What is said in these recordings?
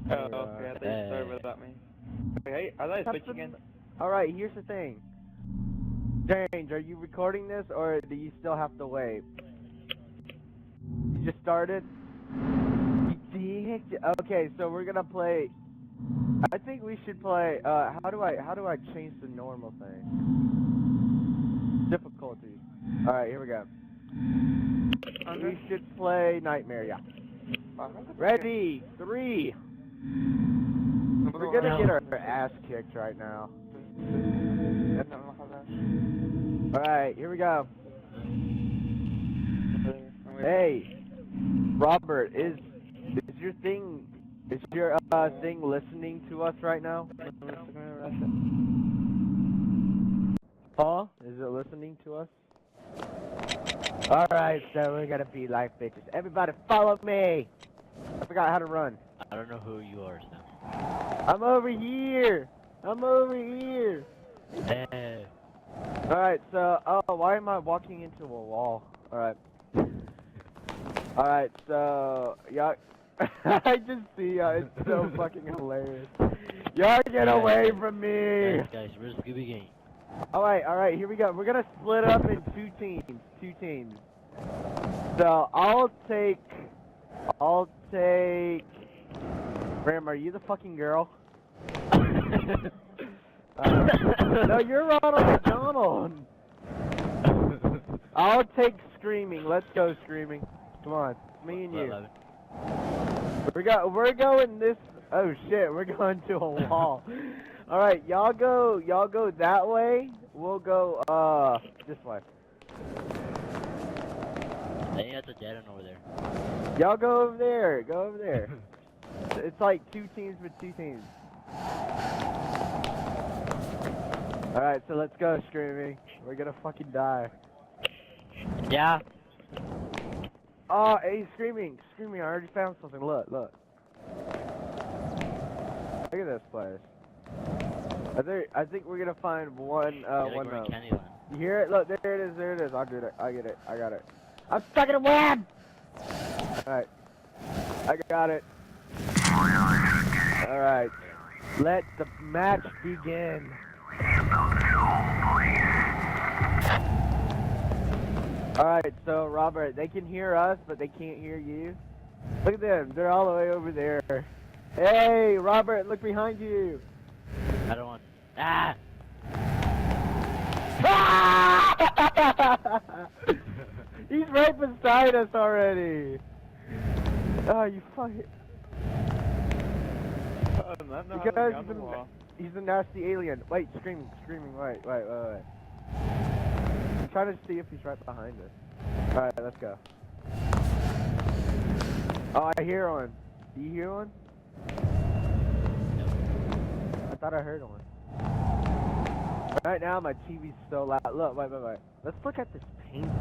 Oh, okay, I thought you started without me. Okay, I thought I switched again. Alright, here's the thing. James, are you recording this, or do you still have to wait? You just started? Okay, so we're gonna play... I think we should play, how do I change the normal thing? Difficulty. Alright, here we go. We should play Nightmare, yeah. Ready? 3! We're gonna get our ass kicked right now. Alright, here we go. Hey, Robert, is your thing listening to us right now? Huh? Is it listening to us? Alright, so we're gonna be like bitches. Everybody follow me! I forgot how to run. I don't know who you are, Sam. I'm over here! I'm over here! Hey. Alright, so, oh, why am I walking into a wall? Alright. Alright, so, y'all, I just see y'all, it's so fucking hilarious. Y'all get away from me! Guys, where's the Scooby Gang? Alright, here we go. We're gonna split up in two teams. So, I'll take, Ram, are you the fucking girl? No, you're Ronald McDonald. I'll take Screaming. Let's go, Screaming. Come on, me and you. We're going this. Oh shit, we're going to a wall. All right, y'all go that way. We'll go this way. I think that's a dead end over there. Y'all go over there. Go over there. It's like 2 teams with 2 teams. Alright, so let's go, Screaming. We're gonna fucking die. Yeah. Oh, hey, Screaming, I already found something. Look. Look at this place. I think we're gonna find one note. You hear it? Look, there it is. I get it. I got it. I'm stuck in a web! Alright. I got it. Alright. Let the match begin. Alright, so Robert, they can hear us, but they can't hear you. Look at them, they're all the way over there. Hey, Robert, look behind you. I don't want... Ah! He's right beside us already. Oh, you fucking... Because he's a nasty alien. Wait, screaming, wait. I'm trying to see if he's right behind us. Alright, let's go. Oh, I hear one. Do you hear one? I thought I heard one. Right now, my TV's so loud. Look, wait. Let's look at this painting.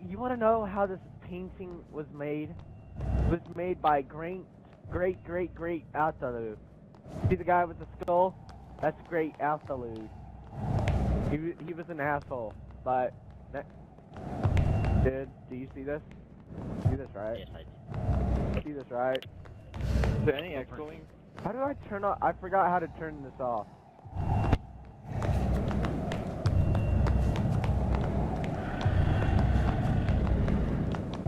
You want to know how this painting was made? It was made by great Altalude. See the guy with the skull? That's great Altalude. He was an asshole, but... Dude, do you see this? See this, right? Yes, I do. See this, right? Is there any echoing? How do I turn off? I forgot how to turn this off.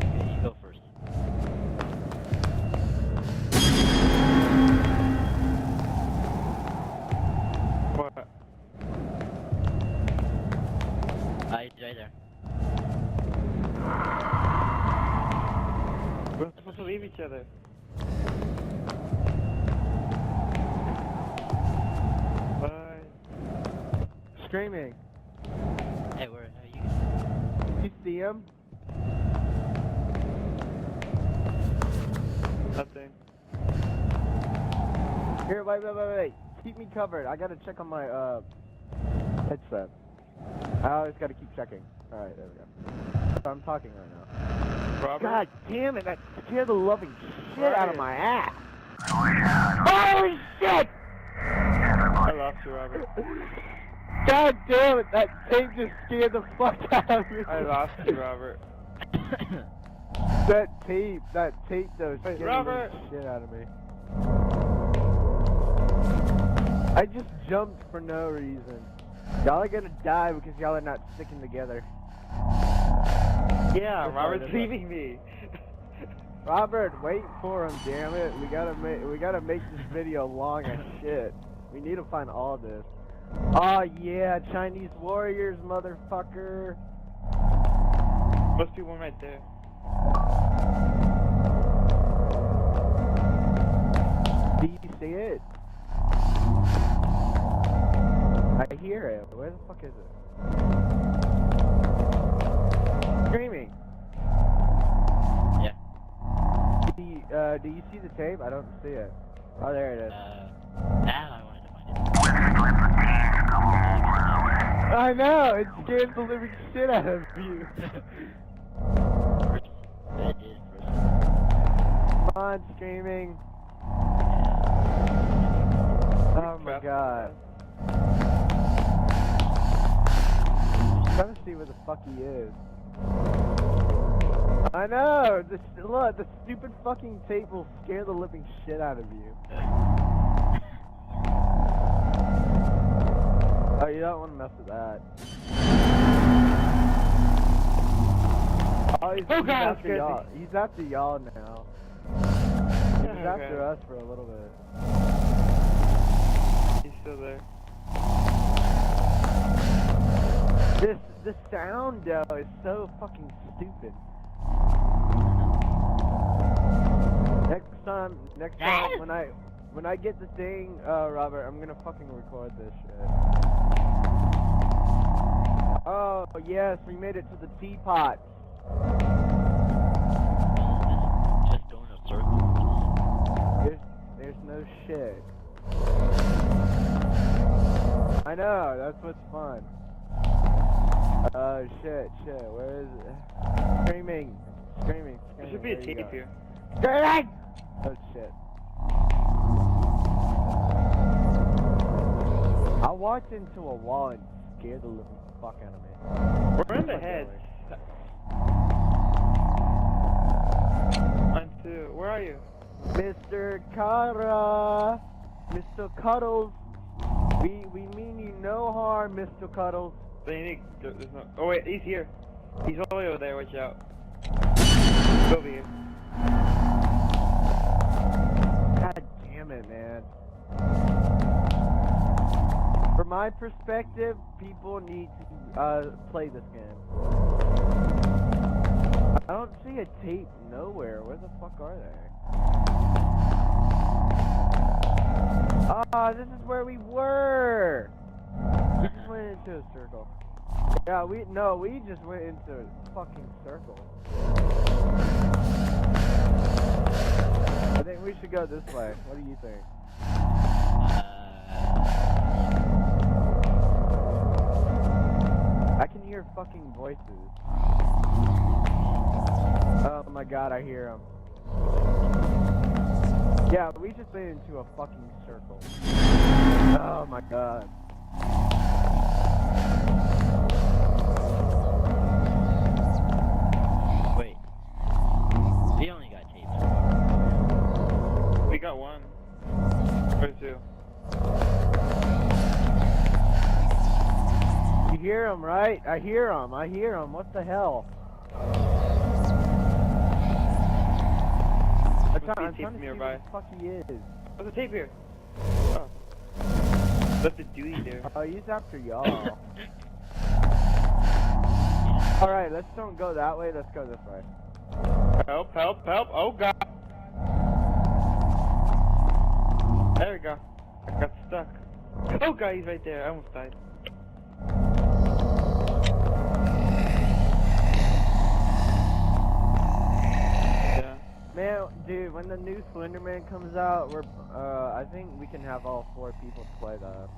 Okay, you go first. What? It's right there. We're supposed to leave each other. Bye. Screaming. Hey, where are you? You see him? Nothing. Here, wait. Keep me covered. I gotta check on my, headset. I always gotta keep checking. Alright, there we go. So I'm talking right now. Robert? God damn it, that scared the loving shit out of my ass! Holy shit! I lost you, Robert. God damn it, that tape just scared the fuck out of me. I lost you, Robert. That tape though scared the Robert! shit out of me. I just jumped for no reason. Y'all are gonna die because y'all are not sticking together. Yeah, Robert's leaving me. Robert, wait for him, damn it. We gotta make this video long as shit. We need to find all this. Oh yeah, Chinese warriors, motherfucker. Must be one right there. Do you see it? I hear it. Where the fuck is it? Screaming. Yeah. Do you see the tape? I don't see it. Oh, there it is. Now I wanted to find it. I know! It scared the living shit out of you. It did first. Come on, screaming. Oh my god. I'm trying to see where the fuck he is. I know! Look, the stupid fucking tape will scare the living shit out of you. Oh, you don't want to mess with that. Oh, he's after y'all. He's after y'all now. He was after us for a little bit. He's still there. This sound though is so fucking stupid. Next time when I get the thing, Robert, I'm gonna fucking record this shit. Oh yes, we made it to the teapot. Just going in a circle. There's no shit. I know, that's what's fun. Oh shit, where is it? Screaming. There should be a tape here. Screaming! Oh shit. I walked into a wall and scared the living fuck out of me. We're in the head. One, two. Where are you? Mr. Kara! Mr. Cuddles! We mean you no harm, Mr. Cuddles. There's no. Oh wait, he's here. He's all the way over there. Watch out. He's over here. God damn it, man. From my perspective, people need to play this game. I don't see a tape nowhere. Where the fuck are they? Ah, this is where we were. We just went into a circle. Yeah, we just went into a fucking circle. I think we should go this way. What do you think? I can hear fucking voices. Oh my god, I hear them. Yeah, we just went into a fucking circle. Oh my god. Wait. We only got tapes. We got one. Or two. You hear him, right? I hear him. What the hell? I'm trying to see where the fuck he is. There's a tape here. Oh. Left a duty there. Oh, he's after y'all. Alright, let's don't go that way, let's go this way. Help, help, help. Oh god. There we go. I got stuck. Oh god, he's right there. I almost died. Yeah. Man, dude, when the new Slenderman comes out, I think we can have all 4 people play that.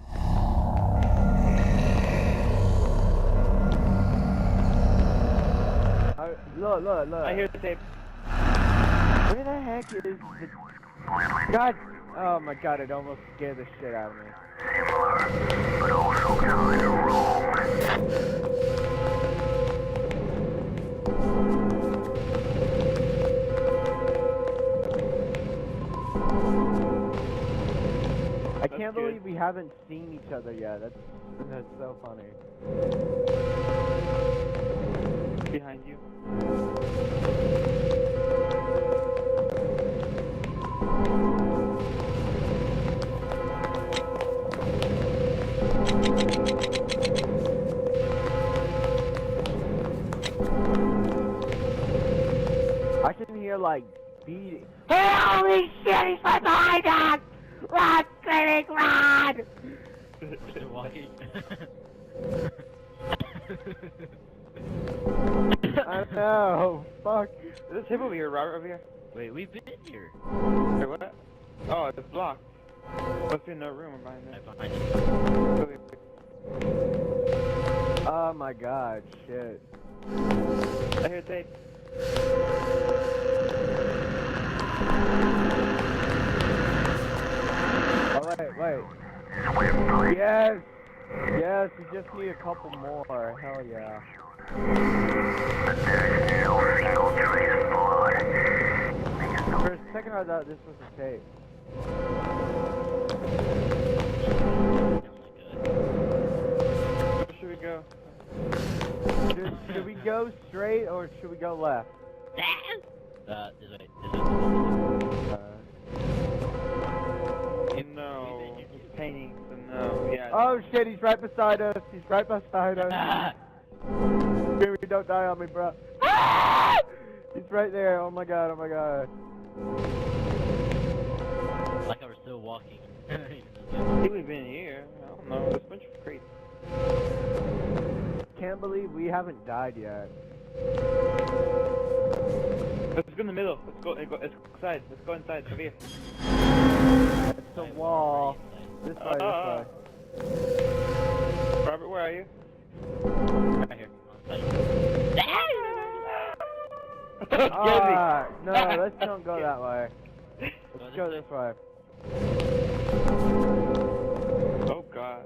Look. I hear the tape. Where the heck is the... God! Oh my god, it almost scared the shit out of me. I can't good. believe we haven't seen each other yet. That's so funny. Behind you. I can hear like beating. Holy shit! He's right behind us! Run, screaming, run! Still walking. I know. Fuck. There's a tip over here, Robert, over here. Wait, we've been here. Wait, what? Oh, it's blocked. Must be in no room behind there. Right behind you. Over here. Oh my god, shit. I hear tape. Oh wait. Yes! Yes, we just need a couple more. Hell yeah. For a second I thought this was a tape. Where should we go? Should we go straight or should we go left? This way. No, he's painting, so no. Yeah. Oh shit, he's right beside us. He's right beside us. Baby, don't die on me, bro. He's right there. Oh my god, oh my god. Like I was still walking. I think we've been here. I don't know. There's a bunch of crates. Can't believe we haven't died yet. Let's go in the middle. Let's go inside. Let's go inside. Over here. It's a wall. This way, this way. Robert, where are you? Right here. No, let's don't go that way. Let's go this way. Oh god.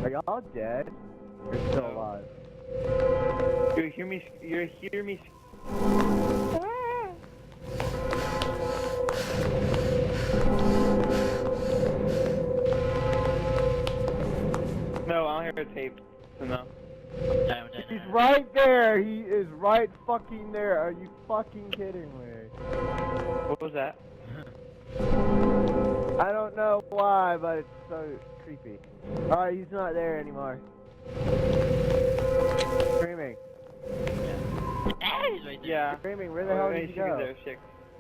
Are y'all dead? You're still alive. You hear me? You hear me? No, I don't hear a tape. So no. He's right there. He is right fucking there. Are you fucking kidding me? What was that? I don't know why, but it's so creepy. Alright, he's not there anymore. Screaming. He's right there. Yeah. Screaming, where the hell did you go? There, shit.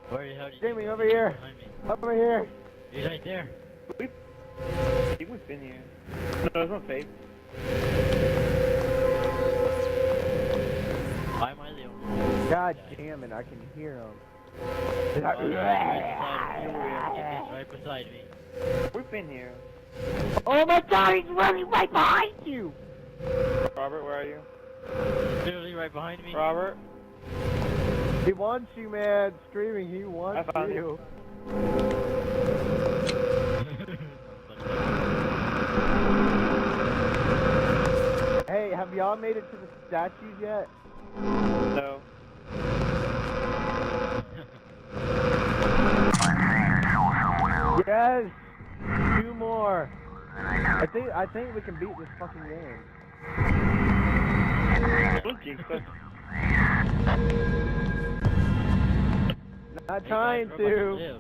Where the hell did you Screaming, go? over here. Behind me. Over here. He's right there. I think we've been here. No, there's no tape. Why am I the only one? God damn it, I can hear him. Right beside me. We've been here. Oh my god, he's running right behind you! Robert, where are you? Literally right behind me. Robert? He wants you, man. Screaming, he wants I found you. Hey, have y'all made it to the statues yet? No. Yes! 2 more. I think we can beat this fucking game. Don't jinx us. Not trying to.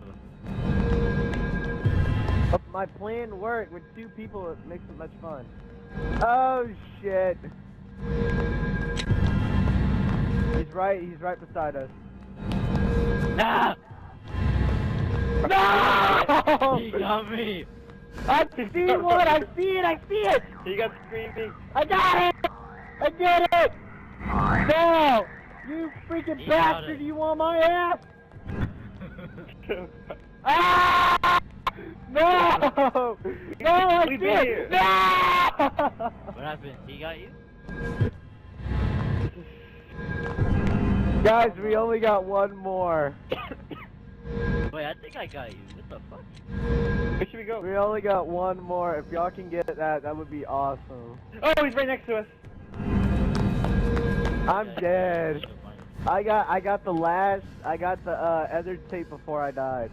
But my plan worked. With 2 people, it makes it much fun. Oh shit! He's right beside us. Ah! No! He got me. I see one! I see it! He got screaming. I got it! I did it! No! You freaking He got bastard! it. You want my ass? Ah! No! No! I We did! did it. No! What happened? He got you? Guys, we only got 1 more. Wait, I think I got you. What the fuck? Where should we go? We only got 1 more. If y'all can get that, that would be awesome. Oh, he's right next to us. I'm Yeah, dead. should've minded. I got the other tape before I died.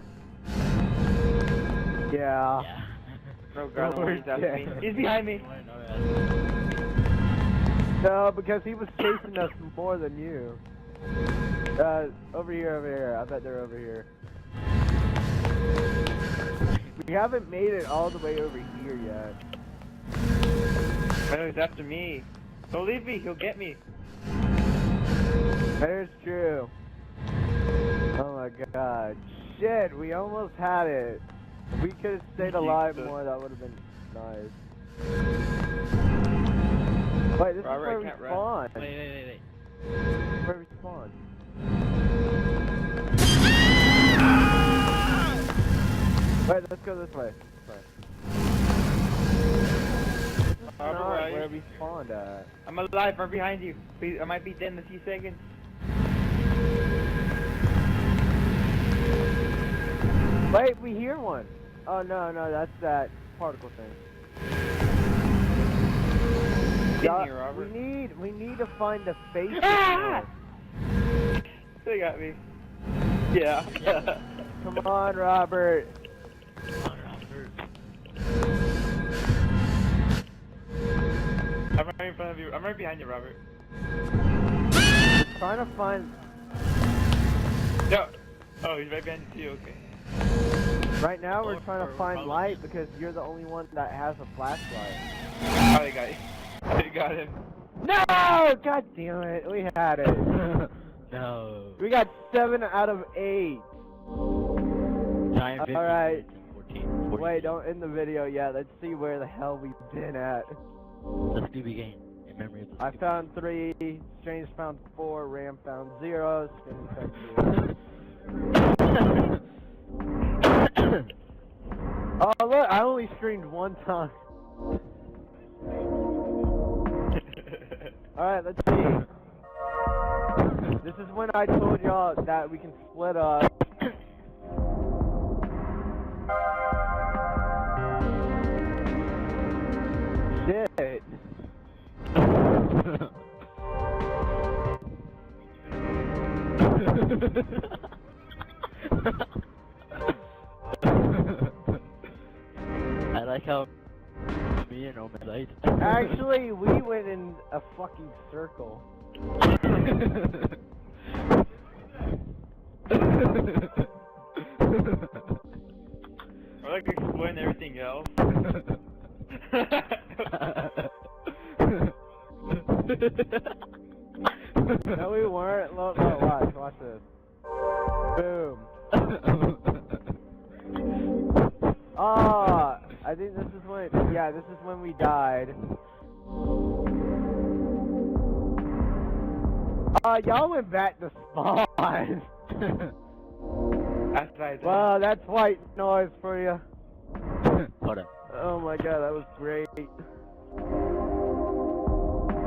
Yeah. Yeah. Oh god, We're he's after me. dead. He's behind me. No, because he was chasing us more than you. Over here. I bet they're over here. We haven't made it all the way over here yet. I know he's after me. Don't leave me, he'll get me. That is true. Oh my god. Shit, we almost had it. If we could have stayed alive more, that would have been nice. Wait, this Robert, is where I we can't run. spawn. Wait. This is where we spawn. Wait, let's go this way. Robert, Not where are where you? we spawned at. I'm alive, I'm behind you. Please, I might be dead in a few seconds. Wait, we hear one. Oh no, that's that particle thing. In here, Robert. We need to find the face. Ah! They got me. Yeah. Come on, Robert. I'm right in front of you. I'm right behind you, Robert. Trying to find. No. Oh, he's right behind you too. Okay. Right now we're trying to find light because you're the only one that has a flashlight. Oh, they got you. They got him. No! God damn it! We had it. No. We got 7 out of 8. Giant All right. 14. Wait, don't end the video yet. Let's see where the hell we've been at. The Scooby Gang. In memory of the I Scooby found 3. Strange found 4. Ram found 0. Spinning found 0. Oh look, I only streamed 1 time. Alright, let's see. This is when I told y'all that we can split up. Shit. I like how me and Omen died. Actually, we went in a fucking circle. I like exploring everything else. No, we weren't. Look, watch this. Boom. Oh, I think this is when, yeah, this is when we died. Y'all went back to spawn. That's right. Well, that's white noise for you. Hold on. Oh my god, that was great.